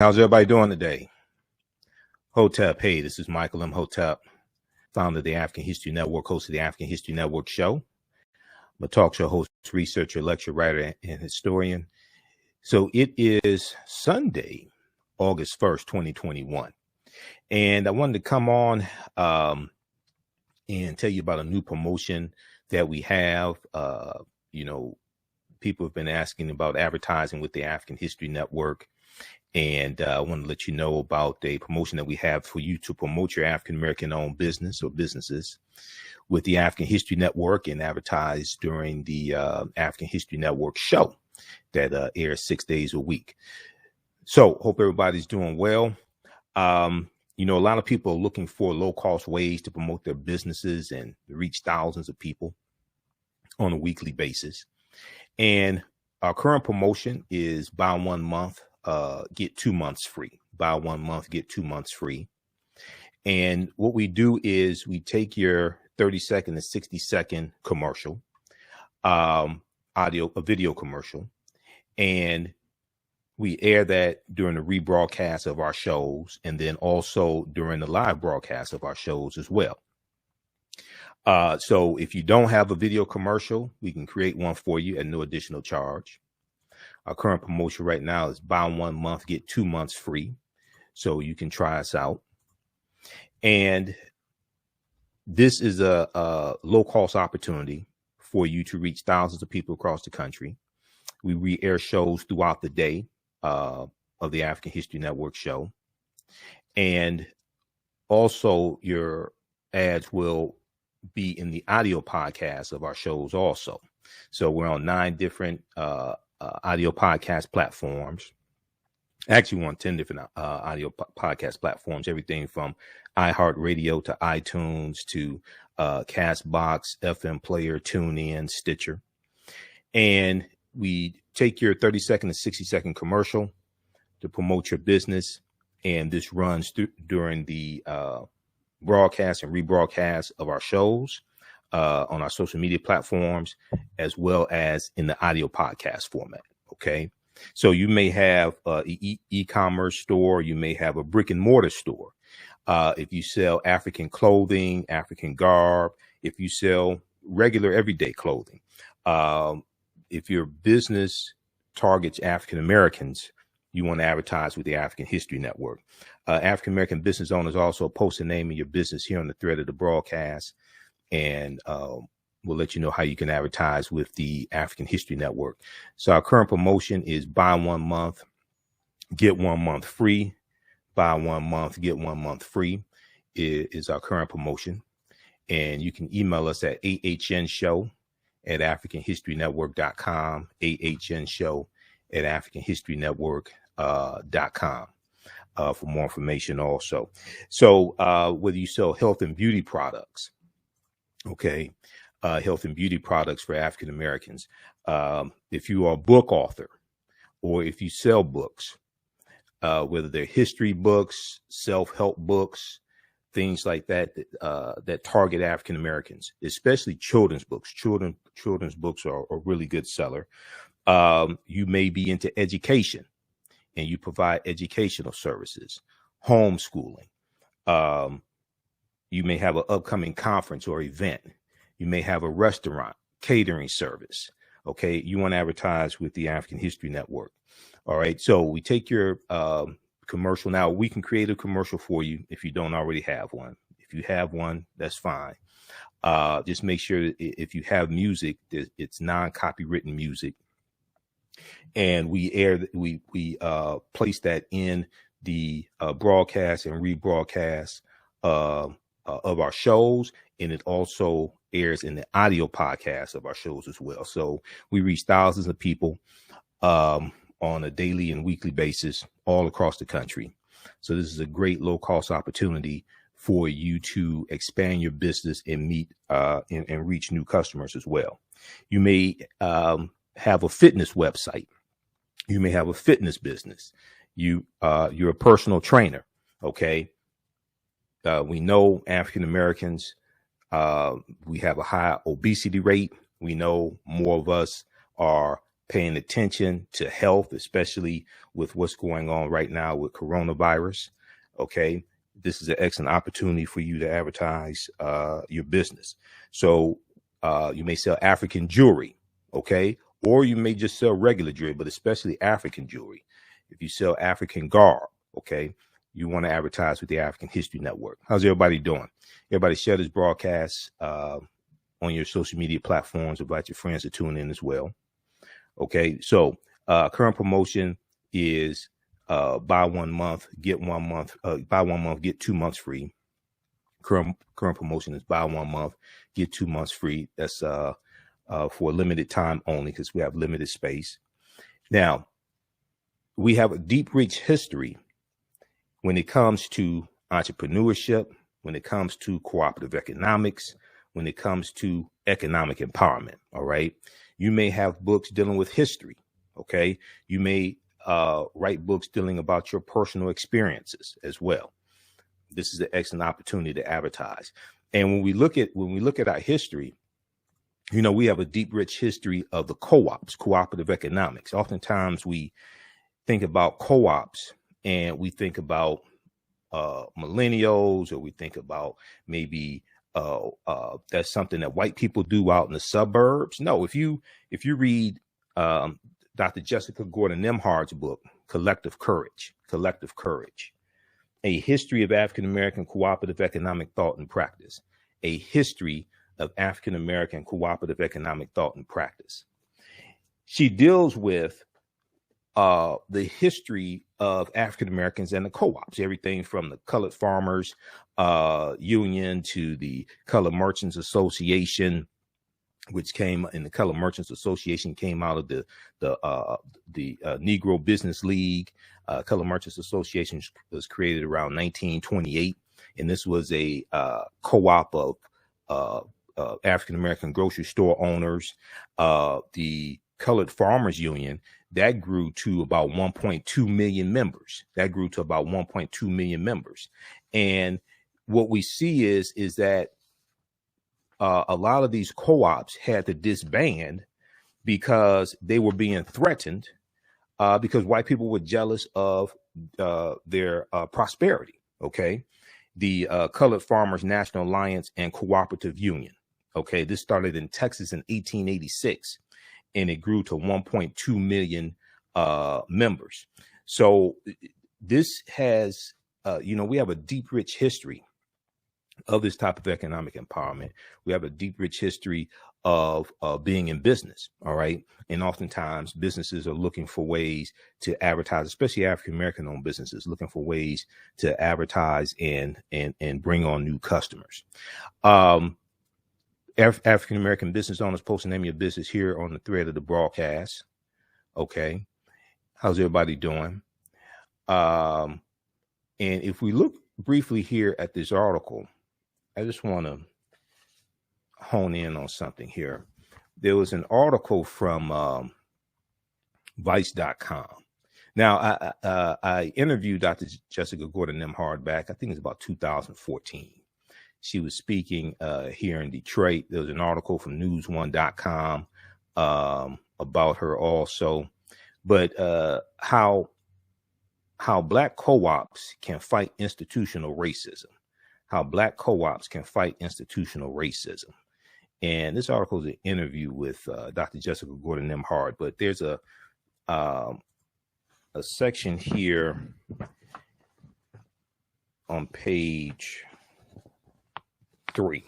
How's everybody doing today? Hotep, hey, this is Michael M. Hotep, founder of the African History Network, host of the African History Network show. I'm a talk show host, researcher, lecturer, writer, and historian. So it is Sunday, August 1st, 2021. And I wanted to come on and tell you about a new promotion that we have. People have been asking about advertising with the African History Network. And I want to let you know about a promotion that we have for you to promote your African-American owned business or businesses with the African History Network and advertise during the African History Network show that airs 6 days a week. So hope everybody's doing well. A lot of people are looking for low cost ways to promote their businesses and reach thousands of people on a weekly basis. And our current promotion is buy 1 month, get 2 months free. Buy 1 month, get 2 months free. And what we do is we take your 30-second to 60-second commercial, a video commercial, and we air that during the rebroadcast of our shows, and then also during the live broadcast of our shows as well. So if you don't have a video commercial, we can create one for you at no additional charge. Our current promotion right now is buy 1 month, get 2 months free. So you can try us out. And this is a low cost opportunity for you to reach thousands of people across the country. We re-air shows throughout the day of the African History Network show. And also your ads will be in the audio podcast of our shows also. So we're on 9 different audio podcast platforms. Actually, we're on 10 different audio podcast platforms, everything from iHeartRadio to iTunes to Castbox, FM Player, TuneIn, Stitcher. And we take your 30-second to 60-second commercial to promote your business. And this runs during the broadcast and rebroadcast of our shows on our social media platforms, as well as in the audio podcast format. Okay. So you may have an e-commerce store. You may have a brick and mortar store. If you sell African clothing, African garb, if you sell regular everyday clothing, if your business targets African Americans, you want to advertise with the African History Network. African American business owners also post the name of your business here on the thread of the broadcast, and we'll let you know how you can advertise with the African History Network. So our current promotion is buy 1 month, get 1 month free. Buy 1 month, get 1 month free is our current promotion. And you can email us at AHNshow@AfricanHistoryNetwork.com, AHNshow@AfricanHistoryNetwork.com for more information also. So whether you sell health and beauty products, okay, health and beauty products for African Americans, if you are a book author or if you sell books, whether they're history books, self-help books, things like that, that target African Americans, especially children's books. Children's books are a really good seller. You may be into education and you provide educational services, homeschooling. You may have an upcoming conference or event. You may have a restaurant, catering service. Okay, you want to advertise with the African History Network. All right, so we take your commercial. Now, we can create a commercial for you if you don't already have one. If you have one, that's fine. Just make sure that if you have music, it's non-copywritten music. And we place that in the broadcast and rebroadcast of our shows. And it also airs in the audio podcast of our shows as well. So we reach thousands of people on a daily and weekly basis all across the country. So this is a great low cost opportunity for you to expand your business and meet and reach new customers as well. You may have a fitness website. You may have a fitness business. You're a personal trainer. Okay. We know African Americans, we have a high obesity rate. We know more of us are paying attention to health, especially with what's going on right now with coronavirus. Okay. This is an excellent opportunity for you to advertise your business. So you may sell African jewelry, okay? Or you may just sell regular jewelry, but especially African jewelry. If you sell African garb, okay, you want to advertise with the African History Network. How's everybody doing? Everybody share this broadcast on your social media platforms. Invite your friends to tune in as well. Okay, so current promotion is buy 1 month, get 1 month, buy 1 month, get 2 months free. Current promotion is buy 1 month, get 2 months free. That's for a limited time only because we have limited space. Now, we have a deep, rich history when it comes to entrepreneurship, when it comes to cooperative economics, when it comes to economic empowerment. All right. You may have books dealing with history. Okay. You may write books dealing about your personal experiences as well. This is an excellent opportunity to advertise. And when we look at our history, you know, we have a deep, rich history of the co-ops, cooperative economics. Oftentimes we think about co-ops and we think about millennials, or we think about maybe that's something that white people do out in the suburbs. No, if you read Dr. Jessica Gordon Nimhard's book, Collective Courage, A History of African American Cooperative Economic Thought and Practice, a history of African American cooperative economic thought and practice. She deals with the history of African Americans and the co-ops, everything from the Colored Farmers Union to the Colored Merchants Association, which came in the Colored Merchants Association came out of the Negro Business League. Colored Merchants Association was created around 1928, and this was a co-op of African American grocery store owners. The Colored Farmers Union, that grew to about 1.2 million members. And what we see is that a lot of these co-ops had to disband because they were being threatened because white people were jealous of their prosperity. Okay. The Colored Farmers National Alliance and Cooperative Union. Okay. This started in Texas in 1886 and it grew to 1.2 million members. So this has, we have a deep, rich history of this type of economic empowerment. We have a deep, rich history of being in business. All right. And oftentimes businesses are looking for ways to advertise, especially African-American owned businesses, looking for ways to advertise and bring on new customers. African-American business owners, post the name of your business here on the thread of the broadcast. Okay. How's everybody doing? And if we look briefly here at this article, I just want to hone in on something here. There was an article from Vice.com. Now, I interviewed Dr. Jessica Gordon Nimhard back, I think it's about 2014. She was speaking here in Detroit. There was an article from news1.com about her also. But how Black co-ops can fight institutional racism. And this article is an interview with Dr. Jessica Gordon Nimhard, but there's a section here on page 3.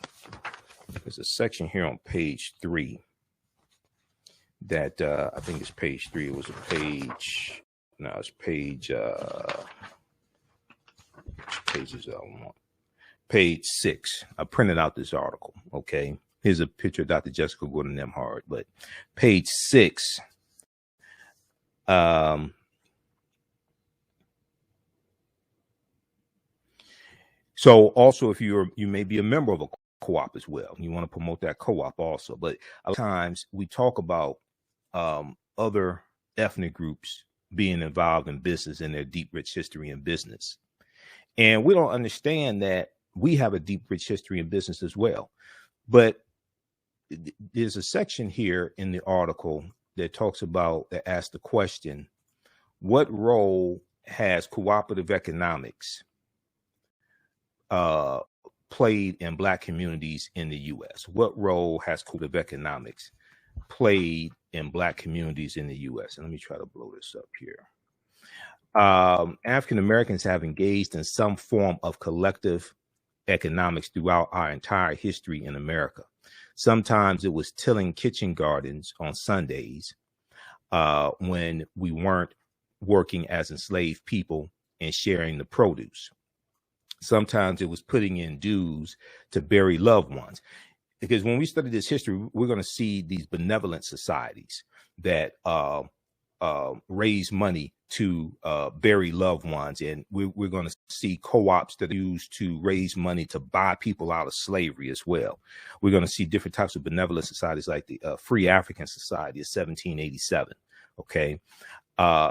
There's a section here on page 3 that I think it's page 3. It was a page. No, it's page. Which pages I want? Page 6. I printed out this article. Okay. Here's a picture of Dr. Jessica Gordon Nimhard, but page 6. So also, if you may be a member of a co-op as well, you want to promote that co-op also. But a lot of times we talk about other ethnic groups being involved in business and their deep, rich history in business. And we don't understand that we have a deep, rich history in business as well. But there's a section here in the article that asks the question, what role has cooperative economics played in Black communities in the U.S.? What role has cooperative economics played in Black communities in the U.S.? And let me try to blow this up here. African Americans have engaged in some form of collective economics throughout our entire history in America. Sometimes it was tilling kitchen gardens on Sundays when we weren't working as enslaved people and sharing the produce. Sometimes it was putting in dues to bury loved ones. Because when we study this history, we're going to see these benevolent societies that raise money to bury loved ones. And we're going to see co-ops that are used to raise money to buy people out of slavery as well. We're going to see different types of benevolent societies like the Free African Society of 1787. Okay.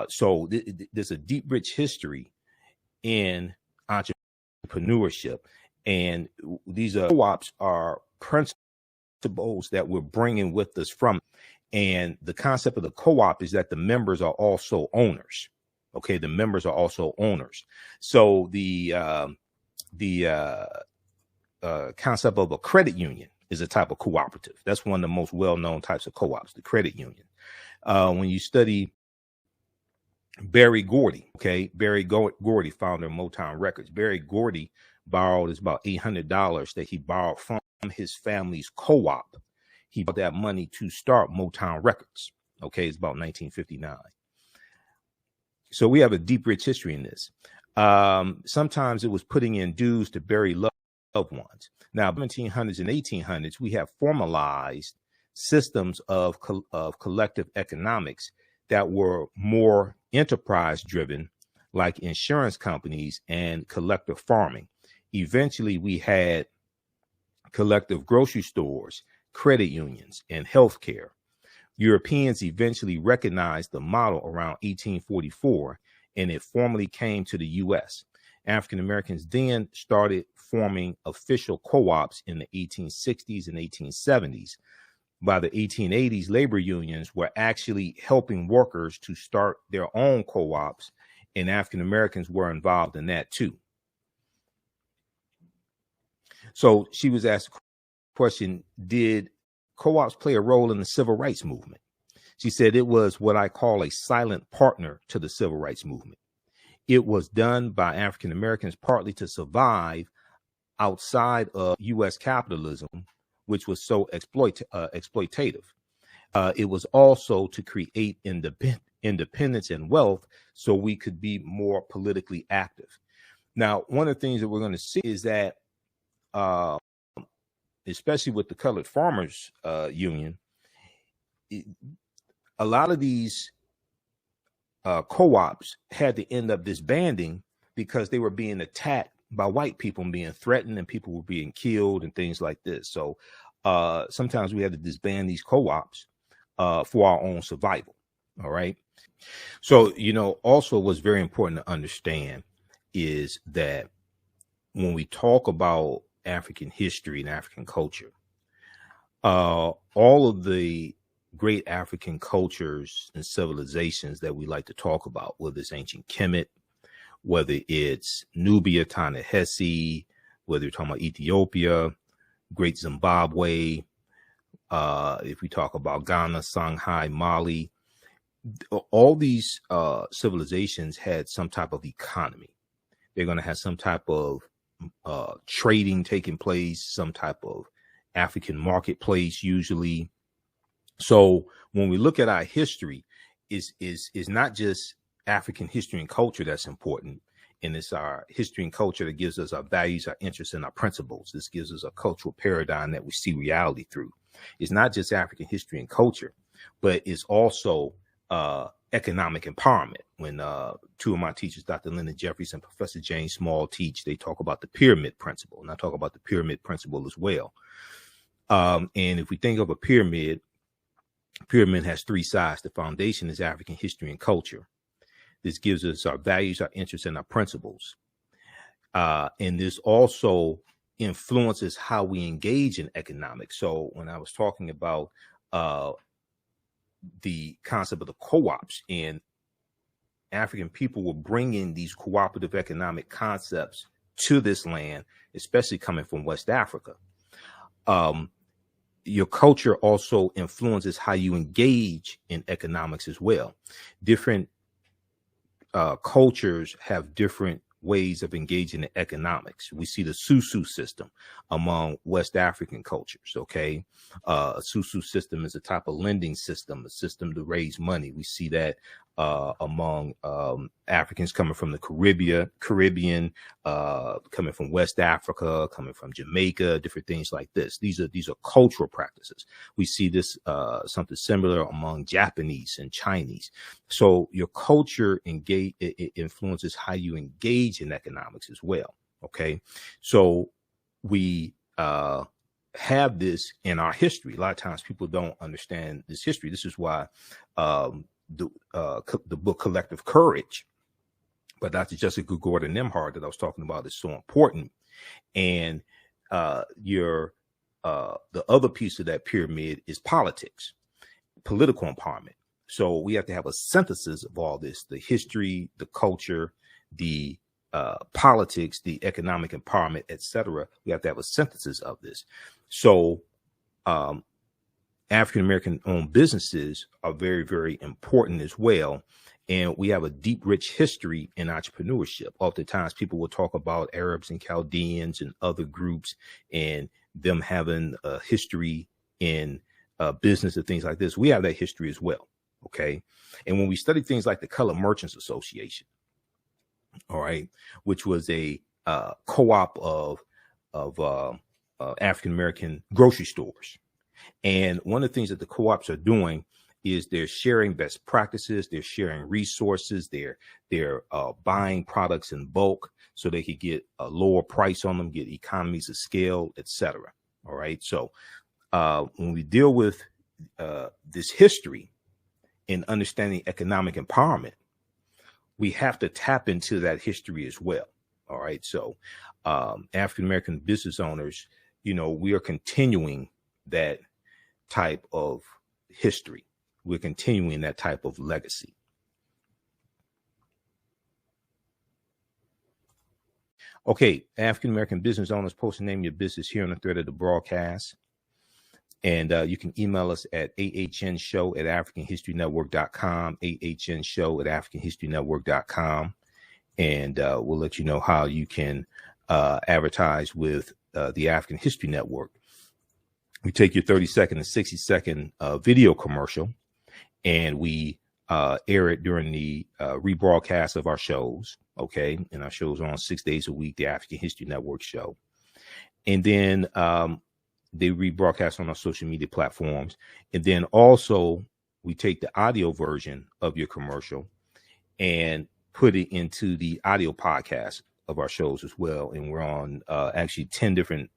So there's a deep, rich history in entrepreneurship. And these co-ops are principles that we're bringing with us from. And the concept of the co-op is that the members are also owners. Okay, the members are also owners. So the concept of a credit union is a type of cooperative. That's one of the most well-known types of co-ops, the credit union. When you study Berry Gordy, okay, Berry Gordy, founder of Motown Records. Berry Gordy borrowed about $800 that he borrowed from his family's co-op. He bought that money to start Motown Records. Okay, it's about 1959. So we have a deep, rich history in this. Sometimes it was putting in dues to bury loved ones. Now, 1700s and 1800s, we have formalized systems of collective economics that were more enterprise driven, like insurance companies and collective farming. Eventually, we had collective grocery stores, credit unions, and healthcare. Europeans eventually recognized the model around 1844, and it formally came to the U.S. African Americans then started forming official co-ops in the 1860s and 1870s. By the 1880s, labor unions were actually helping workers to start their own co-ops, and African Americans were involved in that too. So she was asked the question, did co-ops play a role in the civil rights movement? She said it was what I call a silent partner to the civil rights movement. It was done by African Americans partly to survive outside of U.S. capitalism, which was so exploitative. It was also to create independence and wealth so we could be more politically active. Now, one of the things that we're going to see is that especially with the Colored Farmers Union, a lot of these co-ops had to end up disbanding because they were being attacked by white people and being threatened, and people were being killed and things like this. So sometimes we had to disband these co-ops for our own survival. All right. So, also what's very important to understand is that when we talk about African history and African culture, all of the great African cultures and civilizations that we like to talk about, whether it's ancient Kemet, whether it's Nubia, Ta-Nehisi, whether you're talking about Ethiopia, Great Zimbabwe, if we talk about Ghana, Songhai, Mali, all these civilizations had some type of economy. They're going to have some type of trading taking place, some type of African marketplace usually. So when we look at our history, is not just African history and culture that's important, and it's our history and culture that gives us our values, our interests, and our principles. This gives us a cultural paradigm that we see reality through. It's not just African history and culture, but it's also economic empowerment. When two of my teachers, Dr. Lyndon Jeffries and Professor James Small, teach, they talk about the pyramid principle, and I talk about the pyramid principle as well. And if we think of a pyramid has three sides. The foundation is African history and culture. This gives us our values, our interests, and our principles. And this also influences how we engage in economics. So when I was talking about the concept of the co-ops, and African people were bringing these cooperative economic concepts to this land, especially coming from West Africa. Your culture also influences how you engage in economics as well. Different cultures have different ways of engaging in economics. We see the Susu system among West African cultures. Okay. A Susu system is a type of lending system, a system to raise money. We see that among Africans coming from the Caribbean, coming from West Africa, coming from Jamaica, different things like this. These are cultural practices. We see this something similar among Japanese and Chinese. So your culture influences how you engage in economics as well. Okay, so we have this in our history. A lot of times people don't understand this history. This is why the book Collective Courage by Dr. Jessica Gordon Nimhard that I was talking about is so important. And the other piece of that pyramid is politics, political empowerment. So we have to have a synthesis of all this: the history, the culture, the politics, the economic empowerment, etc. We have to have a synthesis of this. So African-American owned businesses are very, very important as well. And we have a deep, rich history in entrepreneurship. Oftentimes people will talk about Arabs and Chaldeans and other groups and them having a history in business and things like this. We have that history as well. Okay. And when we study things like the Colored Merchants Association, all right, which was a co-op of African-American grocery stores. And one of the things that the co-ops are doing is they're sharing best practices, they're sharing resources, they're buying products in bulk so they could get a lower price on them, get economies of scale, etc. All right. So when we deal with this history in understanding economic empowerment, we have to tap into that history as well. All right. So African-American business owners, we are continuing that type of history. We're continuing that type of legacy. Okay, African-American business owners, post the name of your business here on the thread of the broadcast. And you can email us at AHNshow@AfricanHistoryNetwork.com, AHNshow@AfricanHistoryNetwork.com. And we'll let you know how you can advertise with the African History Network. We take your 30-second and 60-second video commercial, and we air it during the rebroadcast of our shows. Okay. And our shows are on 6 days a week, the African History Network show. And then they rebroadcast on our social media platforms. And then also we take the audio version of your commercial and put it into the audio podcast of our shows as well. And we're on actually 10 different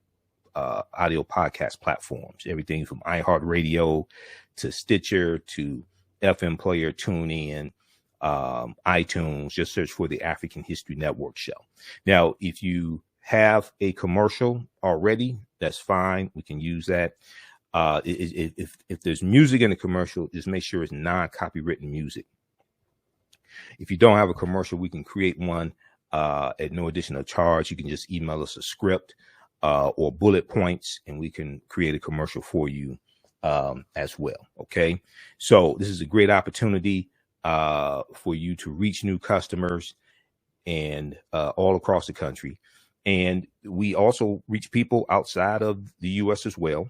audio podcast platforms, everything from iHeartRadio to Stitcher to FM Player, TuneIn, iTunes. Just search for the African History Network show. Now, if you have a commercial already, that's fine. We can use that. If there's music in the commercial, just make sure it's non-copywritten music. If you don't have a commercial, we can create one at no additional charge. You can just email us a script or bullet points, and we can create a commercial for you as well. Okay. So this is a great opportunity for you to reach new customers and all across the country. And we also reach people outside of the U.S. as well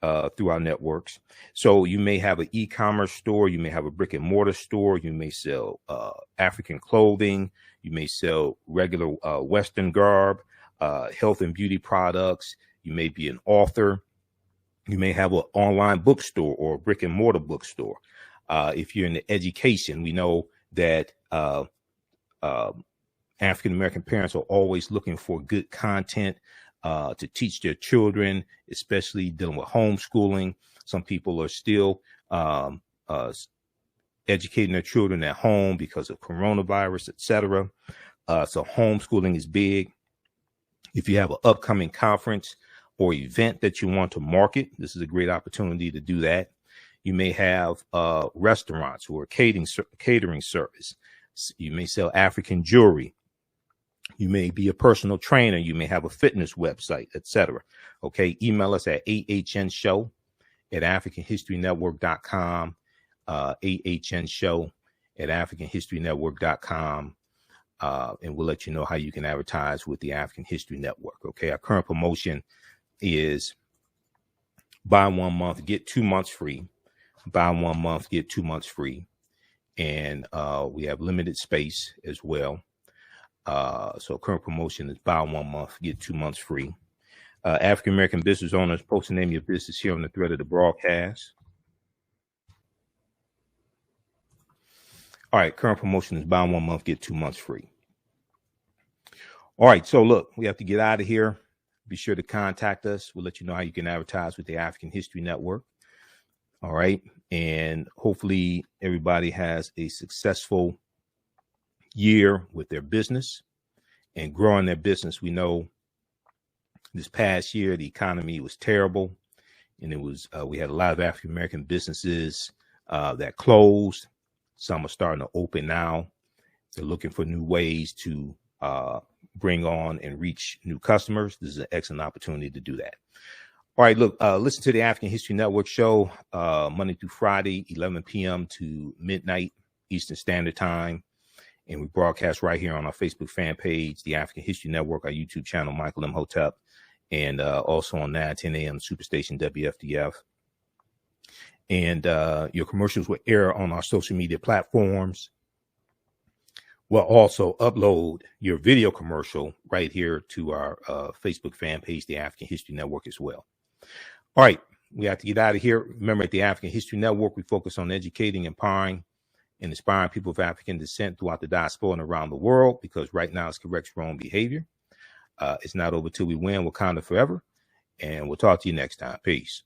through our networks. So you may have an e-commerce store, you may have a brick and mortar store, you may sell African clothing, you may sell regular Western garb, health and beauty products. You may be an author. You may have an online bookstore or a brick and mortar bookstore. If you're in the education, we know that African-American parents are always looking for good content to teach their children, especially dealing with homeschooling. Some people are still educating their children at home because of coronavirus, etc. So homeschooling is big. If you have an upcoming conference or event that you want to market, this is a great opportunity to do that. You may have restaurants or catering service. You may sell African jewelry. You may be a personal trainer. You may have a fitness website, etc. Okay. Email us at AHNShow@AfricanHistoryNetwork.com. AHNShow@AfricanHistoryNetwork.com. And we'll let you know how you can advertise with the African History Network. Okay. Our current promotion is buy 1 month, get 2 months free. Buy 1 month, get 2 months free. And we have limited space as well. So current promotion is buy 1 month, get 2 months free. African American business owners, post the name of your business here on the thread of the broadcast. All right, current promotion is buy 1 month, get 2 months free. All right, so look, we have to get out of here. Be sure to contact us. We'll let you know how you can advertise with the African History Network. All right, and hopefully everybody has a successful year with their business and growing their business. We know this past year the economy was terrible, and it was we had a lot of African American businesses that closed. Some are starting to open now. They're looking for new ways to bring on and reach new customers. This is an excellent opportunity to do that. All right, look, listen to the African History Network show Monday through Friday, 11 p.m. to midnight Eastern Standard Time. And we broadcast right here on our Facebook fan page, the African History Network, our YouTube channel, Michael M. Hotep, and also on 9:10 a.m. Superstation WFDF. And your commercials will air on our social media platforms. We'll also upload your video commercial right here to our Facebook fan page, the African History Network, as well. All right, we have to get out of here. Remember, at the African History Network, we focus on educating, empowering, and inspiring people of African descent throughout the diaspora and around the world, because right now it's correct wrong behavior. It's not over till we win. Wakanda forever. And we'll talk to you next time. Peace.